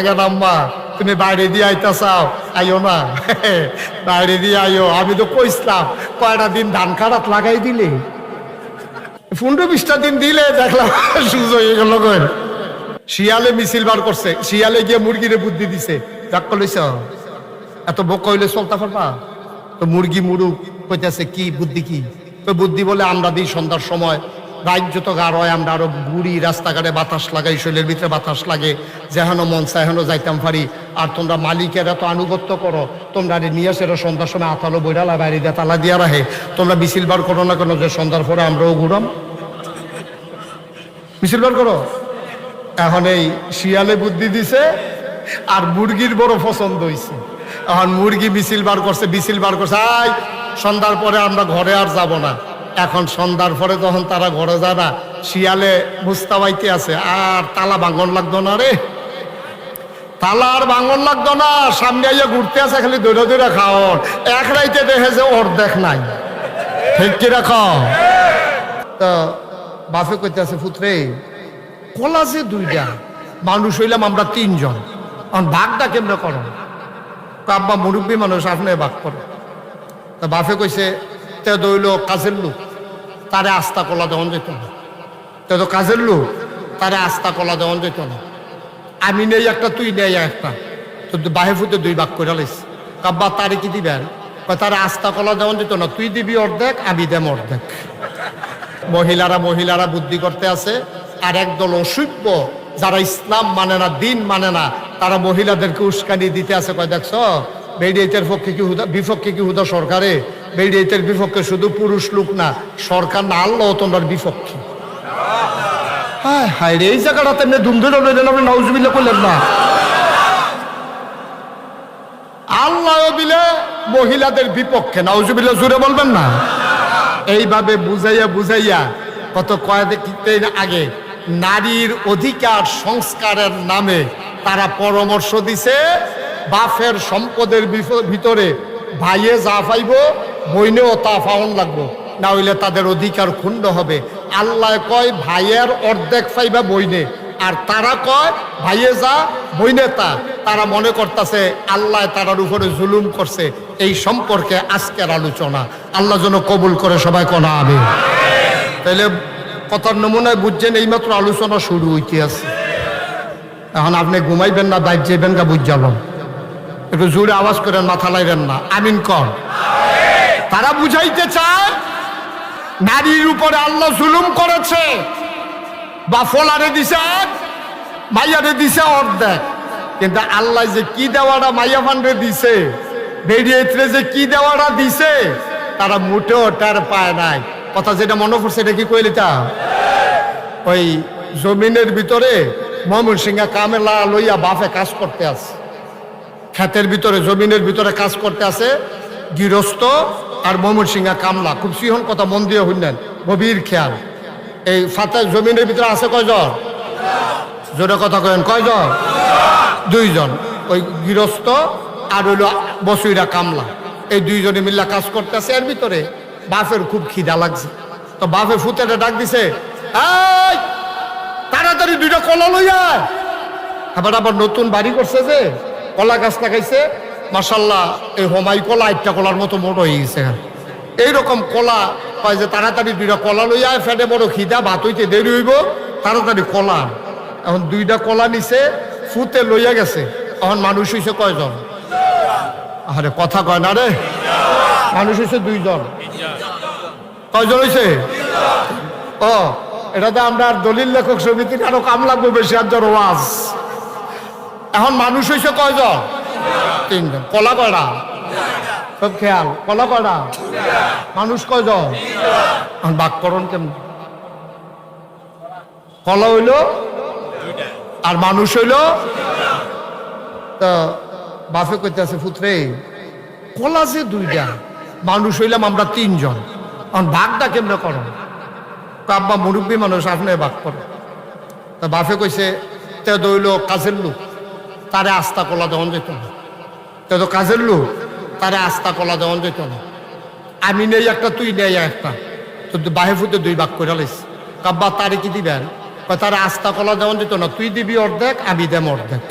কেন আম্মা তুমি বাইরে দিয়ে আইতা চাও, আইও না বাইরে দিয়ে আইও। আমি তো কইসলাম কয়টা দিন ধান খারাপ লাগাই দিলে, 15-20টা দিন দিলে দেখলাম সুযোগ হয়ে গেল। শিয়ালে মিছিল বার করছে, শিয়ালে গিয়ে মুরগিরে বুদ্ধি দিছে, ডাক লইছ এত বোক হইলে চলতে পারবা? তো মুরগি মুরুগ কইতেছে কি বুদ্ধি, কি তো বুদ্ধি বলে আমরা দিই সন্ধ্যার সময় রাজ্য তো গাঢ় হয়, আমরা আরো ঘুরি, রাস্তাঘাটে বাতাস লাগাই, শরীরের ভিতরে বাতাস লাগে, যেহেন মন চাহেন যাইতাম পারি। আর তোমরা মালিকেরা তো আনুগত্য করো, তোমরা নিয়ে আসে সন্ধ্যার সময় আতালো বইরালা বাইরে দিয়ে তালা দিয়া রাখে, তোমরা মিছিল বার করো না কেন যে সন্ধ্যার পরে আমরাও ঘুরাম? মিছিল বার করো। এখন এই শিয়ালে বুদ্ধি দিছে আর মুরগির বড় পছন্দ হইছে। এখন মুরগি মিছিল বার করছে, মিছিল বার করছে, আই সন্ধ্যার পরে আমরা ঘরে আর যাব না। এখন সন্ধ্যার পরে যখন তারা ঘরে যায় না, শিয়ালে মুস্তাবাইতে আছে, আর তালা ভাঙন লাগতো না রে, তালা আর ভাঙন লাগতো না, সামনে আইয়া ঘুরতে আছে, খালি দৌড়ে দৌড়ে খাওয়ার। এক রাইতে দেখেছে অর্ধেক নাই, ঠিক কি রাখো? তো বাপে কইতে আছে, পুত্রে কলা যে 2টা, মানুষ হইলাম আমরা 3 জন, এখন ভাগটা কেমনে করো? আব্বা মুরব্বী মানুষ, আপনি ভাগ করো। তা বাপে কইছে তে দইল কাজের লোক, তারে আস্তা কলা দেওয়ান যেত না, তে তো কাজের লোক, তারে আস্তা কলা দেওয়ান যেত না। আমি নেই একটা, তুই নেই একটা, তো বাহে ফুটে 2 ভাগ করে লাইস। কাব্বা তারে কি দিবেন? তারে আস্তা কলা দেওয়ান যেত না, তুই দিবি অর্ধেক, আমি দেম অর্ধেক। মহিলারা বুদ্ধি করতে আছে, আর একদল অসভ্য যারা ইসলাম মানে না, দিন মানে না, তারা মহিলাদেরকে উস্কানি দিতে আছে। কয় দেখছ বেডিয়েতের পক্ষে কি বিপক্ষে কি হুদা সরকারে? বেডিয়েতের বিপক্ষে শুধু পুরুষ লোক না, সরকার না, আল্লাহ তোমরা বিপক্ষে। হ্যাঁ হায় রে, এই জায়গাটাতে এমনি ধুমধুম নাউজুবিল্লাহ করলেন না। আল্লাহ দিলে মহিলাদের বিপক্ষে, নাউজুবিল্লাহ জুড়ে বলবেন না। এইভাবে বুঝাইয়া কত কয়েকদিন আগে নারীর অধিকার সংস্কারের নামে তারা পরামর্শ দিছে, বাপের সম্পদের ভিতরে ভাইয়ে যা পাইব বইনেও তা পাওয়ান লাগবো, না হইলে তাদের অধিকার ক্ষুণ্ণ হবে। আল্লাহ কয় ভাইয়ের অর্ধেক পাইবা বইনে, আর তারা কয় ভাইয়ে যা বইনে তা। তারা মনে করতেছে আল্লাহ তারার উপরে জুলুম করছে। এই সম্পর্কে আজকের আলোচনা আল্লাহ যেন কবুল করে, সবাই কোনা আমিন। তাইলে কথার নমুনায় বুঝছেন, এইমাত্র আলোচনা শুরু হইতে আছে। এখন আপনি ঘুমাইবেন না, বাইর যাইবেন গা, বুঝ যাবেন, একটু জোরে আওয়াজ করেন, মাথা লাইবেন না, আমিন কর। তারা বুঝাইতে চায় নারীর উপরে আল্লাহ জুলুম করেছে, বা ফলারে দিছে মাইয়ারে দিছে অর্ধেক, কিন্তু আল্লাহ যে কি দেওয়াটা মাইয়া ফান্ডে দিছে, বেরিয়েছে যে কি দেওয়াটা দিছে, তারা মোটেও টার পায় নাই। কথা যেটা মনে পড়ছে এটা কি কইলি তা? ওই জমিনের ভিতরে ময়মনসিংহ কামেলা লইয়া বাপে কাজ করতে আছে, ক্ষেতের ভিতরে জমিনের ভিতরে কাজ করতে আছে গৃহস্থ আর ময়মনসিংহ কামলা। খুব সিহন কথা, মন দিয়ে শুনলেন, গভীর খেয়াল। এই ফাতে জমিনের ভিতরে আছে কয়জন? জোরে কথা কয়েন, কয়জন? 2 জন। ওই গৃহস্থ আর হইল বসুইরা কামলা, এই 2 জনে মিল্লা কাজ করতেছে। এর ভিতরে বাপের খুব খিদা লাগছে, তো বাপে ফুতেটা ডাক দিছে, এই তাড়াতাড়ি 2টা কলা লইয়া। আবার নতুন বাড়ি করছে যে কলা গাছ লাগাইছে, মাশাল্লাহ এই হোমাই কলা 8টা কলার মতো মোট হয়ে গেছে। এইরকম কলা কয় যে তাড়াতাড়ি 2টা কলা লইয়া, ফেটে বড় খিদা, ভাত হইতে দেরি হইব, তাড়াতাড়ি কলা। এখন 2টা কলা নিছে, ফুতে লইয়া গেছে। এখন মানুষ হইছে কয়জন? আরে কথা কয় না রে, মানুষ হইছে 2 জন। কয়জন হইছে? ও এটাতে আমরা দলিল লেখক সমিতির আরো কাম লাগবো বেশি, আর জন ওয়াজ। এখন মানুষ হইছে কয়জন? 3 জন। কলা কয়টা? সব খেয়াল, কলা কয়টা? মানুষ কয়জন? এখন বাক্যরণ কেমন? কলা হইল আর মানুষ হইল। তো বাপে কইতে আছে, পুত্রে কলা যে 2টা, মানুষ হইলাম আমরা 3 জন, এখন ভাগটা কেমনে করো? আব্বা মুরব্বী মানুষ, আপনি ভাগ করো। তা বাপে কইছে তে দইল কাজের লোক, তারে আস্তা কলা দেওয়ান যেত না, তে তো কাজের লোক, তারে আস্তা কলা দেওয়ান যেত না। আমি নেই একটা, তুই নেই একটা, তো বাহে ফুটে 2 ভাগ করে লাইস। কাব্বা তারে কি দিবেন? তারে আস্তা কলা দেওয়ান যেত না, তুই দিবি অর্ধেক, আমি দেম অর্ধেক।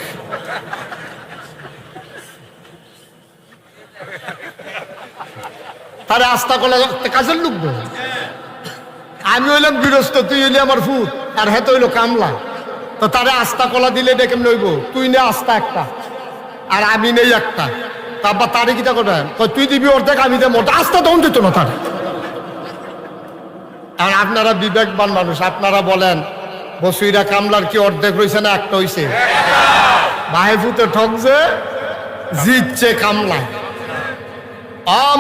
তারে আস্তা কলা কাজের লোক বল। আমি হইলাম গৃহস্থ, তুই হইলি আমার ফুট, আর হেতে হইলো কামলা। তো তারে আস্তা কলা দিলে এটা কেমন হইব? তুই নে আস্তা একটা আর আমি নেই একটা, তারপর তারে কিটা করে তুই দিবি অর্ধেক আমি দেব অর্ধেক, আস্তা তখন দিত না তার। আর আপনারা বিবেকবান মানুষ, আপনারা বলেন বসুইরা কামলার কি অর্ধেক রয়েছে না একটা হইছে? বাহেফুতে ঠকছে, জিতছে কামলা।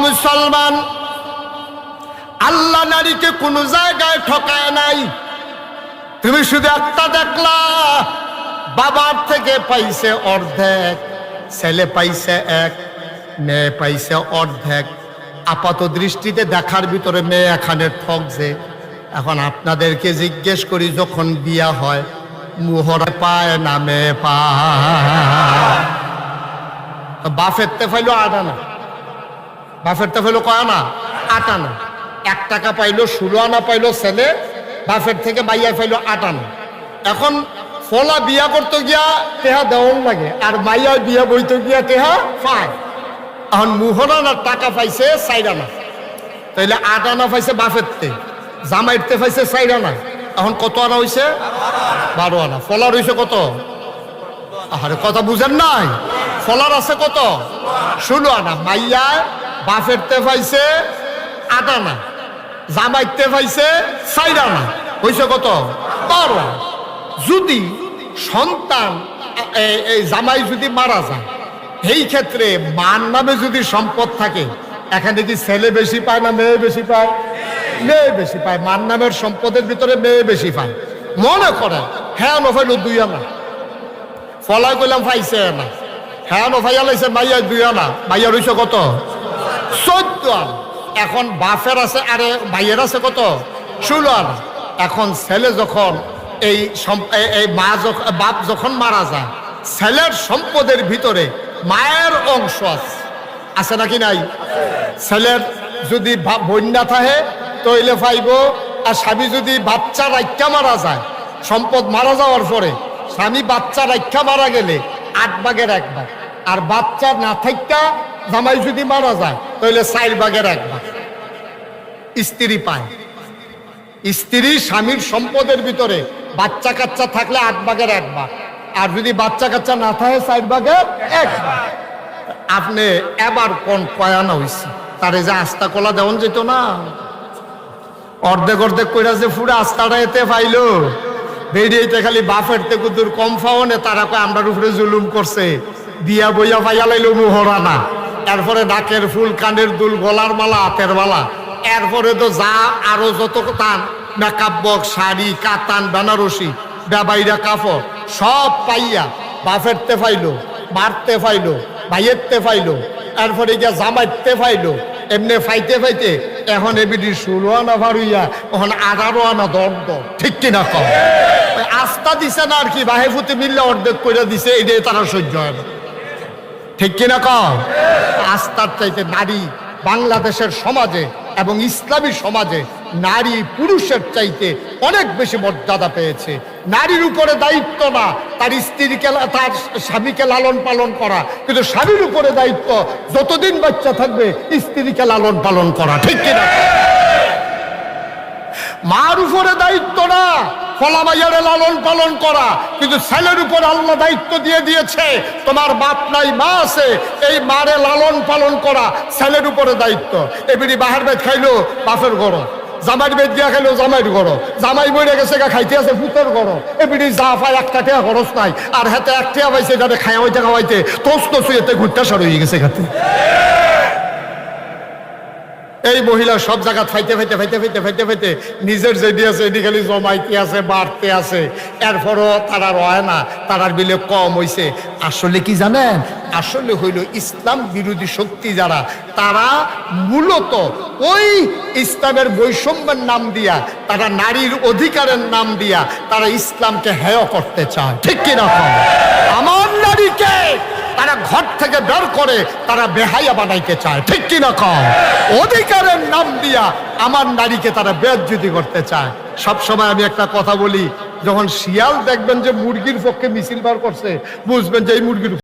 মুসলমান, আল্লাহ নারীকে কোন জায়গায় ঠকায় নাই। তুমি শুধু একটা দেখলা, বাবার থেকে পাইছে অর্ধেক, ছেলে পাইছে এক, মেয়ে পাইছে অর্ধেক। আপাত দৃষ্টিতে দেখার ভিতরে মেয়ে এখানে ঠকছে। এখন আপনাদেরকে জিজ্ঞেস করি, যখন বিয়া হয় মুহরে পায় না মেয়ে পায়? বাফের তে ফাইলো 8 আনা, বাফের তে ফাইলো কয় আনা? 8 আনা। 1 টাকা পাইলো, 16 আনা পাইলো ছেলে, বাফের থেকে মাইয়া পাইলো 8 আনা। এখন ফলা বিয়া করতে গিয়া টেহা দেওয়ান লাগে, আর মাইয়া বিয়া বইতে গিয়া টেহা পায়। এখন মুহরানার টাকা পাইছে 4 আনা, তাইলে 8 আনা পাইছে বাফের তে, জামাইতে পাইছে 4 আনা। এখন কত আনা হইছে? 12 আনা। ফলার হইছে কত? আরে কথা বুঝেন নাই? ফলার আছে কত? 16 আনা। মাইয়া বাফের তে পাইছে 8 আনা, জামাইতে পাইছে 4 আনা, হইছে কত? 12 আনা। যদি সন্তান এই জামাই যদি মারা যায়, এই ক্ষেত্রে মার নামে যদি সম্পদ থাকে, এখানে কি ছেলে বেশি পায় না মেয়ে বেশি পায়? মেয়ে বেশি পায়। মার নামের সম্পদের ভিতরে মেয়ে বেশি পায়। মনে করেন হ্যাঁ নফাইল 2 আনা, ফলাই কইলাম পাইছে না, হ্যাঁ নফাইয়া লাইছে মাইয়া 2 আনা, মাইয়া রইছে কত? 14 আনা। এখন বাফের আছে আরে ভাইয়ের আছে কত? 16 আনা। এখন ছেলে যখন এই মা বাপ যখন মারা যায়, ছেলের সম্পদের ভিতরে মায়ের অংশ আছে নাকি নাই? ছেলের যদি বন্যা থাকে তৈলে পাইব, আর স্বামী যদি বাচ্চা রাখা মারা যায়, সম্পদ মারা যাওয়ার পরে স্বামী বাচ্চা রাখা মারা গেলে 8 ভাগের 1 ভাগ, আর বাচ্চা না থাকা জামাই যদি মারা যায় তাহলে 4 ভাগের 1 ভাগ স্ত্রী পায়। স্ত্রী স্বামীর সম্পদের ভিতরে বাচ্চা কাচ্চা থাকলে 8 ভাগের 1 ভাগ, আর যদি বাচ্চা কাচ্চা না থাকে 4 ভাগের 1 ভাগ। আপনি এবার কোন কয়ানা হইছে, তারে যে আস্তা কলা দেওয়ান যেত না, অর্ধেক অর্ধেক কইরা যে পুরো আস্তাটা এতে পাইলো, বেরিয়েতে খালি বাফের থেকে দূর কম ফাওনে, তারা কয় আমরার উপরে জুলুম করছে, বিয়া বইয়া পাইয়া লাইলো মুহরানা, এরপরে নাকের ফুল, কানের দুল, গলার মালা, হাতের মালা, এরপরে তো যা আরো যত তান মেকআপ বক্স, শাড়ি, কাতান, বেনারসি, বেবাইরা কাপড় সব পাইয়া বাফেরতে পাইলো, মারতে পাইলো, ভাইয়েরতে পাইলো, এরপরে গিয়া জামাইতে পাইলো। এমনি ফাইতে ফাইতে এখন এবিডি 16 আনা ভারুইয়া, এখন 18 আনা দণ্ড। ঠিক কিনা কম? আস্থা দিছে না আর কি, বাহেফুতে মিললে অর্ধেক করে দিছে, এটাই তারা সহ্য হয় না। ঠিক কিনা কম? আস্থার চাইতে নারী বাংলাদেশের সমাজে এবং ইসলামী সমাজে নারী পুরুষের চাইতে অনেক বেশি মর্যাদা পেয়েছে। নারীর উপরে দায়িত্ব না তার স্ত্রীকে, তার স্বামীকে লালন পালন করা, কিন্তু স্বামীর উপরে দায়িত্ব যতদিন বাচ্চা থাকবে স্ত্রীকে লালন পালন করা। ঠিক কিনা? মার উপরে দায়িত্ব না ফলামাইয়ারে লালন পালন করা, কিন্তু ছেলের উপর আল্লাহ দায়িত্ব দিয়ে দিয়েছে, তোমার বাপ নাই মা আছে, এই মারে লালন পালন করা ছেলের উপরে দায়িত্ব। এবিডি বাহার বেদ খাইলো বাপের গড়, জামাইর বেদ দিয়া খাইলো জামাইর গড়, জামাই মরে গেছে খাইতে আছে ভূতের গড়। এবিডি যা পায় 1 টাকা খরচ নাই, আর হাতে 1 টাকা পাইছে যাতে খাওয়াইতে খাওয়াইতে তোস তোস এতে ঘুরতে সর হয়ে গেছে খাতে। এই মহিলা সব জায়গা ফাইতে ফাইতে ফাইতে ফাইতে ফাইতে ফাইতে নিজের যেটি আছে এটি খালি জমাইতে আছে, বাড়তে আছে, এরপরও তারা রয় না, তারার বিলে কম হইছে। আসলে কি জানেন? আসলে হইল ইসলাম বিরোধী শক্তি যারা, তারা মূলত ওই ইসলামের বৈষম্যের নাম দিয়া, তারা নারীর অধিকারের নাম দিয়া তারা ইসলামকে হেয় করতে চায়। ঠিক কিনা? আমার নারীকে তারা ঘর থেকে বের করে তারা বেহাইয়া বানাইতে চায়। ঠিক কিনা? কম অধিকারের নাম দিয়া আমার নারীকে তারা বেজ্জতি করতে চায়। সবসময় আমি একটা কথা বলি, যখন শিয়াল দেখবেন যে মুরগির পক্ষে মিছিল বার করছে, বুঝবেন যে এই মুরগির